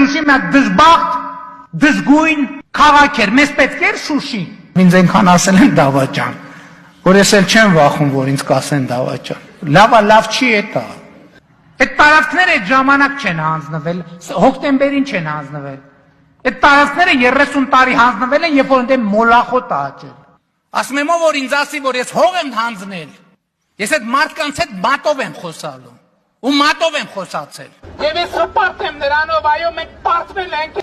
Շուշի մեկ դժբախտ, դժգույն քաղաք էր, մեզ պետք էր Շուշի։ Ինձ այնքան ասել են դավաճան, որ ես էլ չեմ վախում, որ ինձ կասեն դավաճան։ Լավ չի էտա։ Այդ տարածքները այդ ժամանակ չեն հանձնվել, հոկտեմբերին չեն հանձնվել։ Այդ տարածքները 30 տարի հանձնվել են, երբ որ ընդեմ մոլախոտ աճել։ Ասում եմ, որ ինձ ասի, որ ես հող եմ հանձնել։ Ես այդ մարդկանց հետ մատով եմ խոսալու։ Ու մատով եմ խոսացել։ Եվ ես հպարտ եմ նրանով, այո, մենք պարտվել ենք։